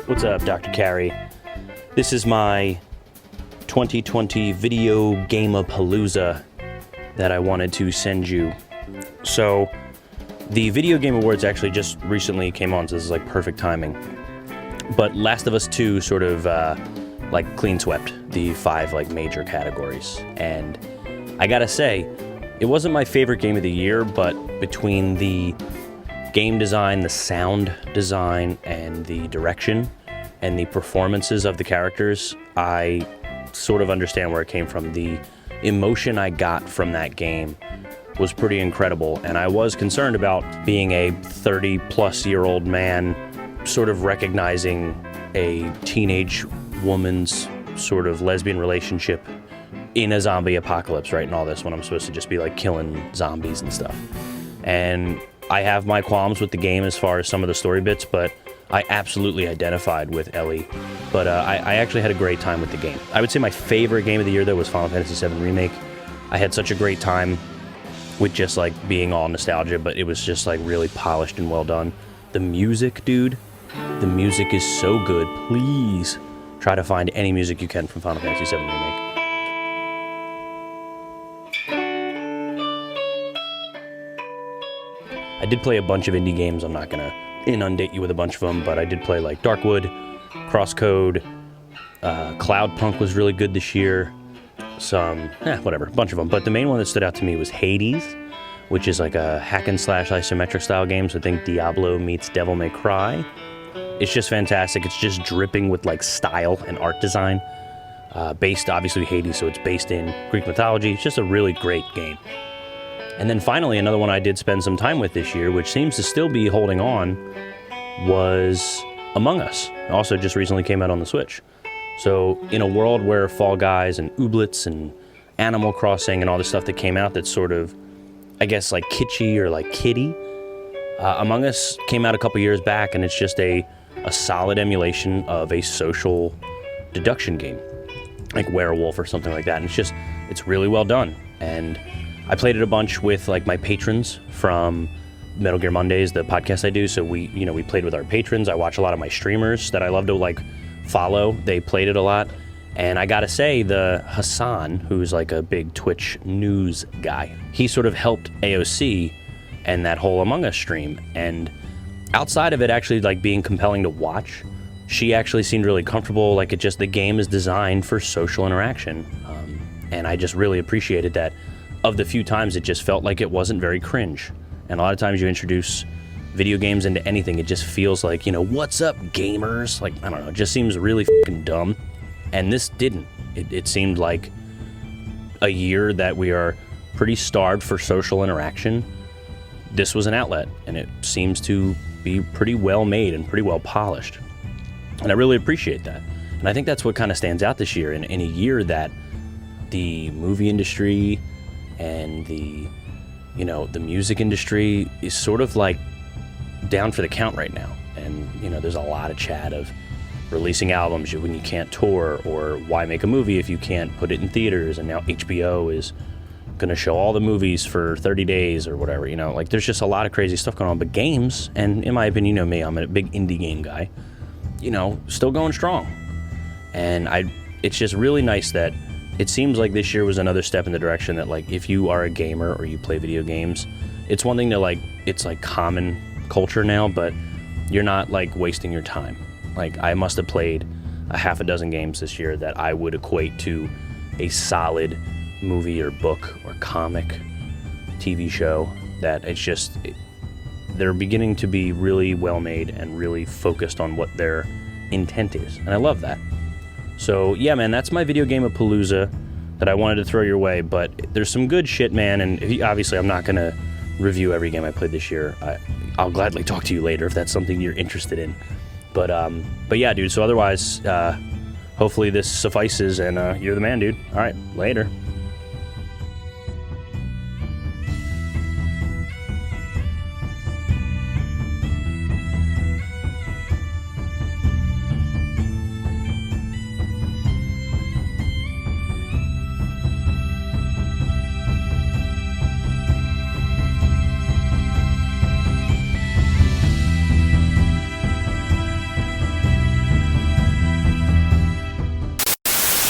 What's up, Dr. Carey? This is my 2020 Video Game-a-Palooza that I wanted to send you. So, the Video Game Awards actually just recently came on, so this is like perfect timing. But Last of Us 2 sort of like clean swept the 5 like major categories. And I gotta say, it wasn't my favorite game of the year, but between the game design, the sound design, and the direction, and the performances of the characters, I sort of understand where it came from. The emotion I got from that game was pretty incredible, and I was concerned about being a 30-plus-year-old man sort of recognizing a teenage woman's sort of lesbian relationship in a zombie apocalypse, right, and all this, when I'm supposed to just be, like, killing zombies and stuff. And I have my qualms with the game as far as some of the story bits, but I absolutely identified with Ellie. But I actually had a great time with the game. I would say my favorite game of the year, though, was Final Fantasy VII Remake. I had such a great time with just, like, being all nostalgia, but it was just, like, really polished and well done. The music, dude, the music is so good. Please try to find any music you can from Final Fantasy VII Remake. I did play a bunch of indie games. I'm not going to inundate you with a bunch of them, but I did play like Darkwood, Crosscode, Cloudpunk was really good this year. Whatever, a bunch of them. But the main one that stood out to me was Hades, which is like a hack and slash isometric style game. So I think Diablo meets Devil May Cry. It's just fantastic. It's just dripping with like style and art design. Based obviously Hades, so it's based in Greek mythology. It's just a really great game. And then finally, another one I did spend some time with this year, which seems to still be holding on, was Among Us. It also just recently came out on the Switch. So in a world where Fall Guys and Ooblets and Animal Crossing and all the stuff that came out that's sort of, I guess, like kitschy or like kiddie, Among Us came out a couple years back, and it's just a solid emulation of a social deduction game, like Werewolf or something like that. And it's really well done. And I played it a bunch with like my patrons from Metal Gear Mondays, the podcast I do. So we played with our patrons. I watch a lot of my streamers that I love to like follow. They played it a lot. And I gotta say, the Hassan, who's like a big Twitch news guy, he sort of helped AOC and that whole Among Us stream. And outside of it actually like being compelling to watch, she actually seemed really comfortable. Like the game is designed for social interaction. And I just really appreciated that. Of the few times it just felt like it wasn't very cringe. And a lot of times you introduce video games into anything, it just feels like, what's up, gamers? Like, I don't know, it just seems really fucking dumb. And this didn't. It seemed like a year that we are pretty starved for social interaction. This was an outlet, and it seems to be pretty well made and pretty well polished. And I really appreciate that. And I think that's what kind of stands out this year, in a year that the movie industry and the music industry is sort of like down for the count right now. And, there's a lot of chat of releasing albums when you can't tour, or why make a movie if you can't put it in theaters. And now HBO is going to show all the movies for 30 days or whatever, like there's just a lot of crazy stuff going on. But games, and in my opinion, me, I'm a big indie game guy, still going strong. And it's just really nice that it seems like this year was another step in the direction that, like, if you are a gamer or you play video games, it's one thing to, like, it's, like, common culture now, but you're not, like, wasting your time. Like, I must have played a half a dozen games this year that I would equate to a solid movie or book or comic, TV show, that it's just, they're beginning to be really well made and really focused on what their intent is. And I love that. So, yeah, man, that's my Video Game-a-Palooza that I wanted to throw your way, but there's some good shit, man, and obviously I'm not going to review every game I played this year. I'll gladly talk to you later if that's something you're interested in. But yeah, dude, so otherwise, hopefully this suffices, and you're the man, dude. All right, later.